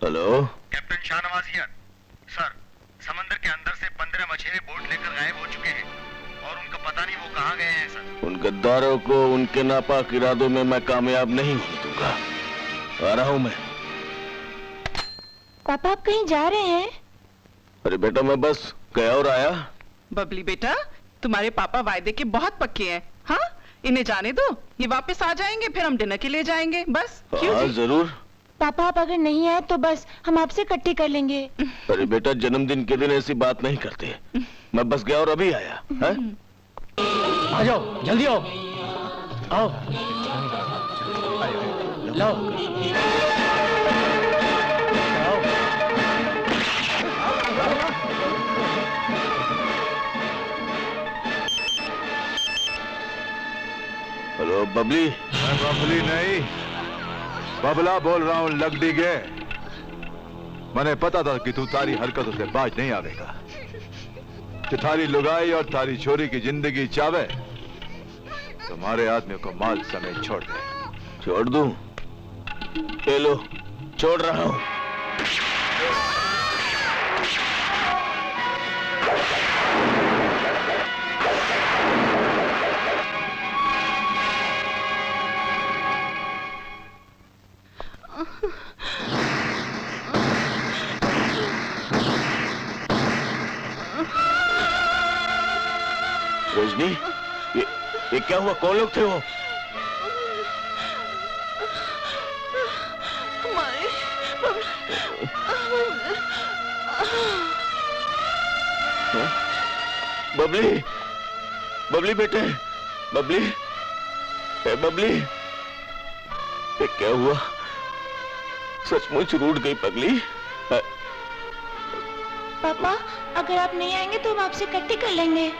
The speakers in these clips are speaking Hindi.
Hello captain Shahnawaz here. Sir, समंदर के अंदर से 15 मछेरे बोट लेकर गायब हो चुके हैं और उनका पता नहीं वो कहाँ गए हैं सर। उन गद्दारों को उनके नापाक इरादों में मैं कामयाब नहीं होने दूंगा। आ रहा हूं मैं। पापा आप कहीं जा रहे हैं? अरे बेटा मैं बस गया और आया। बबली बेटा, तुम्हारे पापा वायदे के बहुत पक्के हैं। हाँ, इन्हें जाने दो, ये वापस आ जाएंगे, फिर हम डिनर के लिए जाएंगे बस। क्यों हाँ जी? जरूर। पापा आप अगर नहीं आए तो बस हम आपसे इकट्ठे कर लेंगे। अरे बेटा जन्मदिन के दिन ऐसी बात नहीं करते। मैं बस गया और अभी आया है? आ जाओ, जल्दी आओ। आओ, लाओ। हेलो बबली। मैं बबली नहीं, बबला बोल रहा हूँ लगडी गे। मैंने पता था कि तू तारी हरकतों से बाज नहीं आवेगा, कि थारी लुगाई और थारी छोरी की जिंदगी चावे। तुम्हारे आदमी को माल समेत छोड़ दे। छोड़ दूं? ले लो, छोड़ रहा हूं। रजनी, ये क्या हुआ? कौन लोग थे वो? बबली, बबली बेटे, बबली, बबली, ये क्या हुआ? सचमुच रूठ गई पगली। पापा अगर आप नहीं आएंगे तो हम आपसे इकट्ठे कर लेंगे।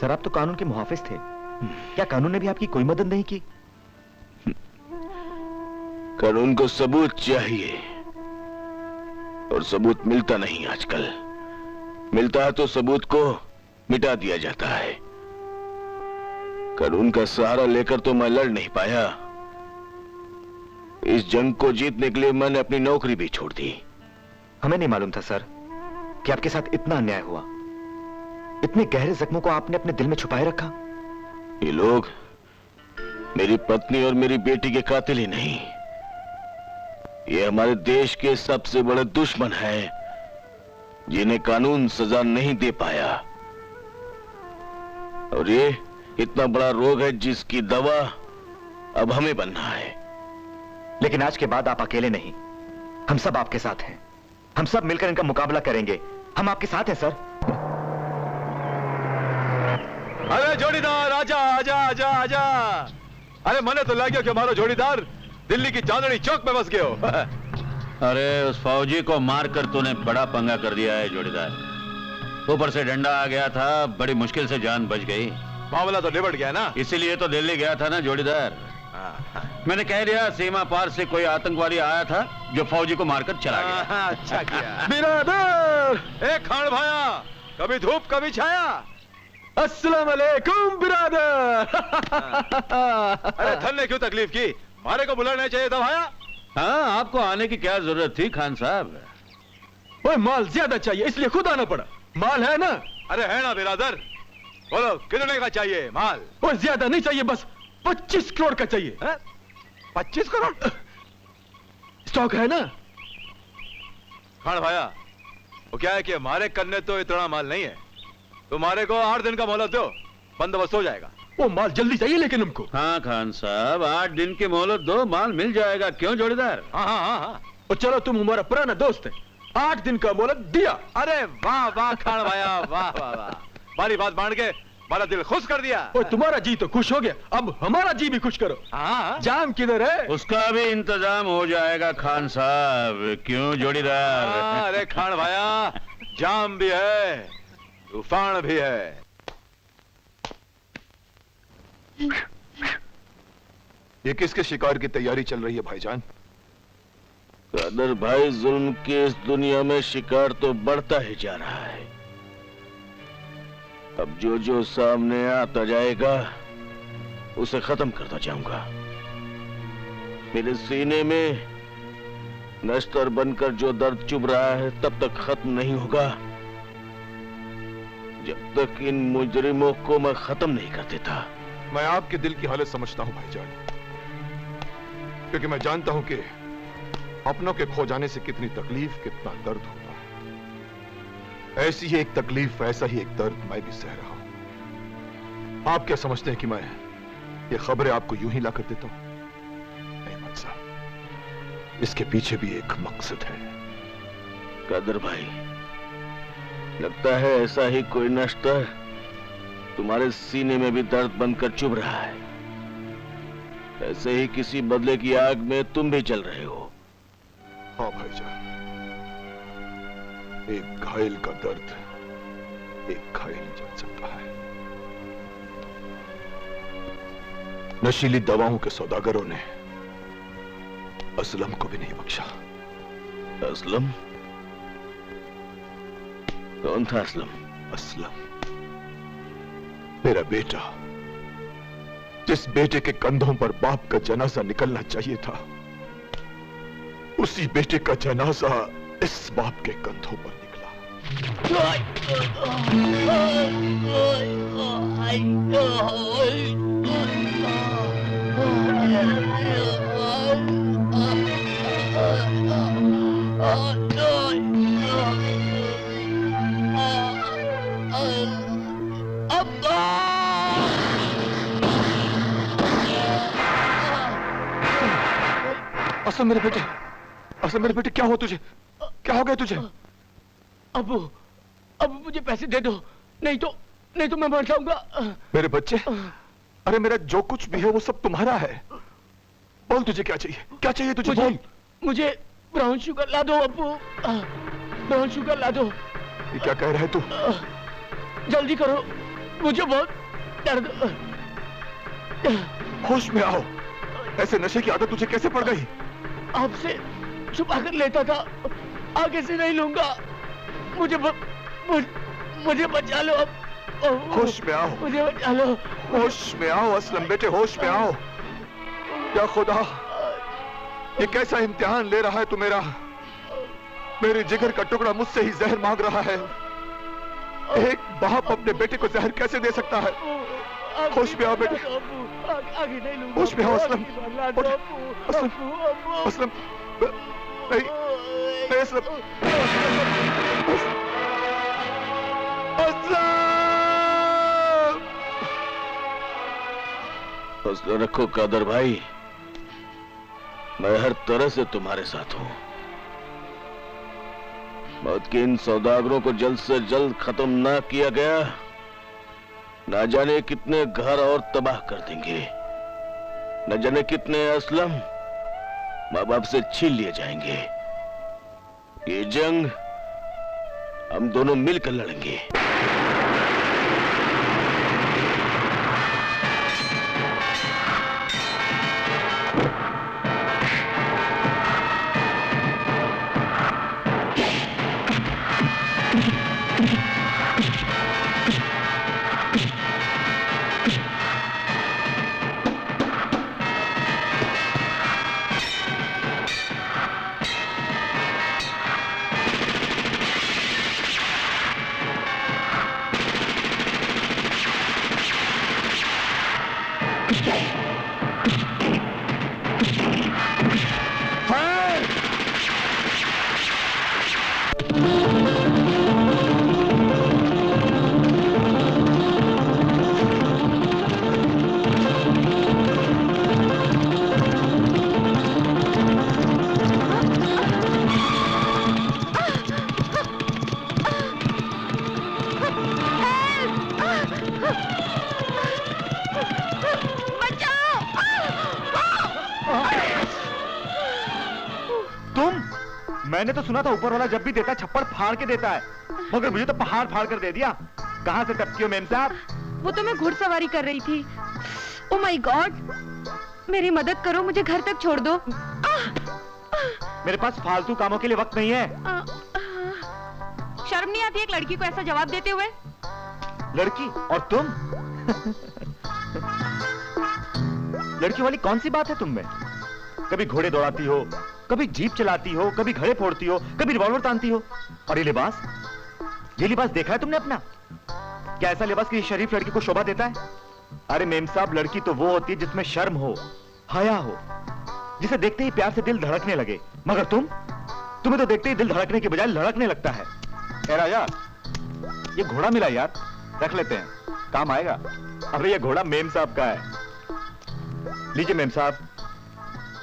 सर आप तो कानून के मुहाफिज थे, क्या कानून ने भी आपकी कोई मदद नहीं की? कानून को सबूत चाहिए और सबूत मिलता नहीं आजकल। मिलता है तो सबूत को मिटा दिया जाता है। कानून का सहारा लेकर तो मैं लड़ नहीं पाया। इस जंग को जीतने के लिए मैंने अपनी नौकरी भी छोड़ दी। हमें नहीं मालूम था सर कि आपके साथ इतना अन्याय हुआ। इतने गहरे जख्मों को आपने अपने दिल में छुपाए रखा। ये लोग मेरी पत्नी और मेरी बेटी के कातिल ही नहीं, ये हमारे देश के सबसे बड़े दुश्मन हैं, जिन्हें कानून सजा नहीं दे पाया। और ये इतना बड़ा रोग है जिसकी दवा अब हमें बनना है। लेकिन आज के बाद आप अकेले नहीं, हम सब आपके साथ हैं। हम सब मिलकर इनका मुकाबला करेंगे। हम आपके साथ हैं सर। अरे जोड़ीदार आजा आजा आजा आजा। अरे मने तो लग गया कि हमारा जोड़ीदार दिल्ली की चांदनी चौक में बस गए हो। अरे उस फौजी को मारकर तूने बड़ा पंगा कर दिया है जोड़ीदार। ऊपर से डंडा आ गया था, बड़ी मुश्किल से जान बच गई। मामला तो निबट गया ना, इसीलिए तो दिल्ली गया था ना जोड़ीदार। मैंने कह दिया सीमा पार से कोई आतंकवादी आया था जो फौजी को मारकर चला गया। अच्छा किया। बिरादर एक खान भाया, कभी धूप कभी छाया। अस्सलाम वालेकुम बिरादर। अरे धन ने क्यों तकलीफ की, मारे को बुलाना चाहिए था भाया। हाँ, आपको आने की क्या जरूरत थी खान साहब? ओए माल ज्यादा चाहिए इसलिए खुद आना पड़ा। माल है ना? अरे है ना बिरादर, बोलो कितने का चाहिए माल? ओए ज्यादा नहीं चाहिए, बस 25 करोड़ का चाहिए। 25 करोड़ स्टॉक है ना? खान भाया, वो क्या है कि हमारे करने तो इतना माल नहीं है। तुम्हारे को 8 दिन का मोहलत दो, बंदोबस्त हो जाएगा। वो माल जल्दी चाहिए लेकिन हमको। हाँ खान साहब, 8 दिन की मोहलत दो, माल मिल जाएगा। क्यों जोड़ीदार? हाँ हाँ हाँ हाँ। तो चलो तुम हमारा पुराना दोस्त है, 8 दिन का मोहलत दिया। अरे वाह वाह खान भाया, वाह वाह वाह, हमारी बात मान के हमारा दिल खुश कर दिया। ओ, तुम्हारा जी तो खुश हो गया, अब हमारा जी भी खुश करो। हाँ, जाम किधर है? उसका भी इंतजाम हो जाएगा खान साहब। क्यों जोड़ीदार? अरे खान भाया, जाम भी है, तूफान भी है। ये किसके शिकार की तैयारी चल रही है भाईजान? कादर भाई, जुल्म की इस दुनिया में शिकार तो बढ़ता ही जा रहा है। अब जो जो सामने आता जाएगा उसे खत्म करता जाऊंगा। मेरे सीने में नश्तर बनकर जो दर्द चुभ रहा है तब तक खत्म नहीं होगा जब तक इन मुजरिमों को मैं खत्म नहीं कर देता। मैं आपके दिल की हालत समझता हूं भाईजान, क्योंकि मैं जानता हूं कि अपनों के खो जाने से कितनी तकलीफ, कितना दर्द होता है। ऐसी ही एक तकलीफ, ऐसा ही एक दर्द मैं भी सह रहा हूं। आप क्या समझते हैं कि मैं ये खबरें आपको यूं ही ला कर देता हूं? नहीं मत साहब, इसके पीछे भी एक मकसद है। कादर भाई, लगता है ऐसा ही कोई नश्तर तुम्हारे सीने में भी दर्द बनकर चुभ रहा है। ऐसे ही किसी बदले की आग में तुम भी जल रहे हो। हाँ भाईजान, एक घायल का दर्द एक घायल जल सकता है। नशीली दवाओं के सौदागरों ने असलम को भी नहीं बख्शा। असलम? कौन था असलम? असलम मेरा बेटा, जिस बेटे के कंधों पर बाप का जनाजा निकलना चाहिए था, उसी बेटे का जनाजा इस बाप के कंधों पर निकला। असलम मेरे बेटे, असलम मेरे बेटे, क्या हो तुझे? क्या हो गया तुझे? अबू, अबू मुझे पैसे दे दो, नहीं तो मैं मर जाऊंगा। मेरे बच्चे, अरे मेरा जो कुछ भी है वो सब तुम्हारा है। बोल तुझे क्या चाहिए? क्या चाहिए तुझे? बोल। मुझे ब्राउन शुगर ला दो अबू, ब्राउन शुगर ला दो। ये क्या कह रहा है तू? जल्दी करो, मुझे बहुत दर्द। होश में आओ, ऐसे नशे की आदत तुझे कैसे पड़ गई? आपसे छुपा कर लेता था, आगे से नहीं लूंगा। मुझे बचा लो अब। होश में आओ, मुझे बचा लो। होश में आओ असलम बेटे, होश में आओ। या खुदा, ये कैसा इम्तिहान ले रहा है तू मेरा? मेरे जिगर का टुकड़ा मुझसे ही जहर मांग रहा है। एक बाप अपने बेटे को जहर कैसे दे सकता है? होश में आओ बेटे, आगे नहीं लूंगा। होश में आओ असलम। असलम, असलम, नहीं, नहीं असलम, असलम। हौसला रखो कादर भाई, मैं हर तरह से तुम्हारे साथ हूं। मौत के इन सौदागरों को जल्द से जल्द खत्म ना किया गया, ना जाने कितने घर और तबाह कर देंगे, न जाने कितने असलम माँ बाप से छीन लिए जाएंगे। ये जंग हम दोनों मिलकर लड़ेंगे। मैंने तो सुना था ऊपर वाला जब भी देता है छप्पड़ फाड़ के देता है, मगर मुझे तो पहाड़ फाड़ कर दे दिया। कहां से टपकी हो मेम साहब? वो तो मैं घुड़सवारी कर रही थी। ओह माय गॉड, मेरी मदद करो, मुझे घर तक छोड़ दो। मेरे पास फालतू कामों के लिए वक्त नहीं है। शर्म नहीं आती एक लड़की को ऐसा जवाब देते हुए? लड़की और तुम? लड़की वाली कौन सी बात है तुम में? कभी घोड़े दौड़ाती हो, कभी जीप चलाती हो, कभी घड़े फोड़ती हो, कभी रिवॉल्वर तानती हो। और ये लिबास देखा है तुमने अपना? क्या ऐसा लिबास किसी शरीफ लड़की को शोभा देता है? अरे मेम साहब, लड़की तो वो होती है जिसमें शर्म हो, हया हो, जिसे देखते ही प्यार से दिल धड़कने लगे। मगर तुम्हें तो देखते ही दिल धड़कने के बजाय लड़कने लगता है। ए राजा, ये घोड़ा मिला यार, रख लेते हैं, काम आएगा। अरे ये घोड़ा मेम साहब का है। लीजिए मेम साहब,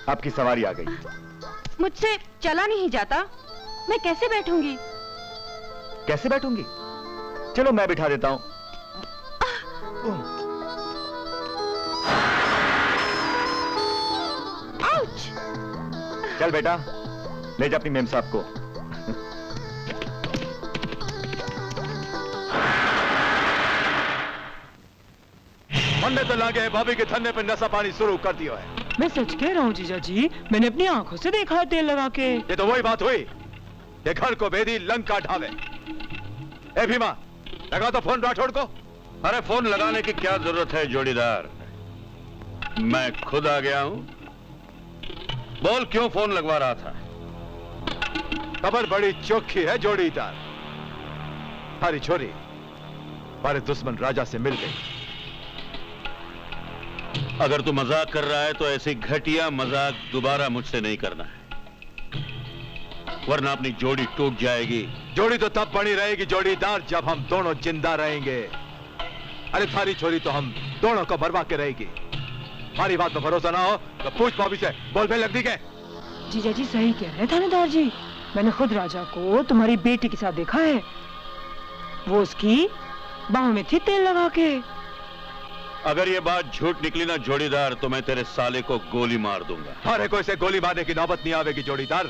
आपकी सवारी आ गई। मुझसे चला नहीं जाता, मैं कैसे बैठूंगी? कैसे बैठूंगी? चलो मैं बिठा देता हूं। आउच! चल बेटा, ले जा अपनी मेम साहब को। मरने तो लागे भाभी के थन्ने पे नशा पानी शुरू कर दिया है। मैं सच कह रहा हूँ जीजा जी, मैंने अपनी आंखों से देखा है तेल लगा के। ये तो वही बात हुई, ये घर को भेदी लंका ढावे। ए भीमा, लगा तो फोन राठौड़ को। अरे फोन लगाने की क्या जरूरत है जोड़ीदार, मैं खुद आ गया हूं। बोल, क्यों फोन लगवा रहा था? खबर बड़ी चौखी है जोड़ीदार, हमारी छोरी हमारे दुश्मन राजा से मिल गई। अगर तू मजाक कर रहा है तो ऐसी घटिया मजाक दोबारा मुझसे नहीं करना है, वरना अपनी जोड़ी टूट जाएगी। जोड़ी तो तब बनी रहेगी जोड़ीदार जब हम दोनों जिंदा रहेंगे। अरे थारी छोरी तो हम दोनों को बर्बाद के रहेगी। हमारी बात पर भरोसा ना हो तो पूछ भाभी से, बोल बे लगती के। जीजा जी सही कह रहे हैं थानेदार जी, मैंने खुद राजा को तुम्हारी बेटी के साथ देखा है। वो उसकी बाहों में थी तेल लगा के। अगर ये बात झूठ निकली ना जोड़ीदार, तो मैं तेरे साले को गोली मार दूंगा। अरे कोई से गोली मारने की नौबत नहीं आवेगी जोड़ीदार,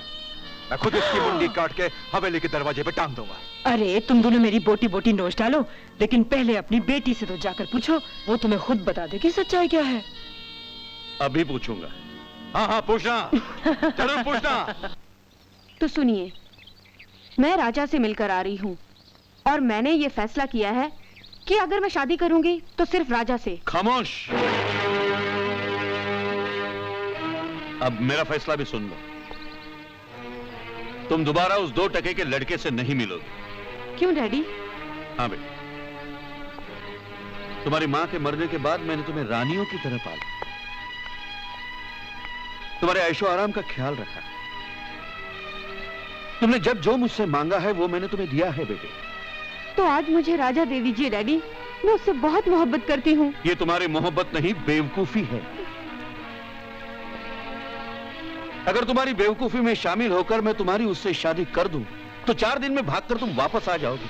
मैं खुद इसकी मुंडी काट के हवेली के दरवाजे पे टांग दूंगा। अरे तुम दोनों मेरी बोटी बोटी नोच डालो, लेकिन पहले अपनी बेटी से तो जाकर पूछो, वो तुम्हें खुद बता देगी सच्चाई क्या है। अभी पूछूंगा। हाँ हाँ पूछना, जरूर पूछना। तो सुनिए, मैं राजा से मिलकर आ रही हूँ और मैंने ये फैसला किया है कि अगर मैं शादी करूंगी तो सिर्फ राजा से। खामोश, अब मेरा फैसला भी सुन लो। तुम दोबारा उस 2 टके के लड़के से नहीं मिलोगे। क्यों डैडी? हाँ बेटा, तुम्हारी मां के मरने के बाद मैंने तुम्हें रानियों की तरह पाला, तुम्हारे ऐशो आराम का ख्याल रखा। तुमने जब जो मुझसे मांगा है वो मैंने तुम्हें दिया है बेटे। तो आज मुझे राजा दे दीजिए डैडी, मैं उससे बहुत मोहब्बत करती हूँ। ये तुम्हारी मोहब्बत नहीं, बेवकूफी है। अगर तुम्हारी बेवकूफी में शामिल होकर मैं तुम्हारी उससे शादी कर दूं, तो 4 दिन में भागकर तुम वापस आ जाओगे।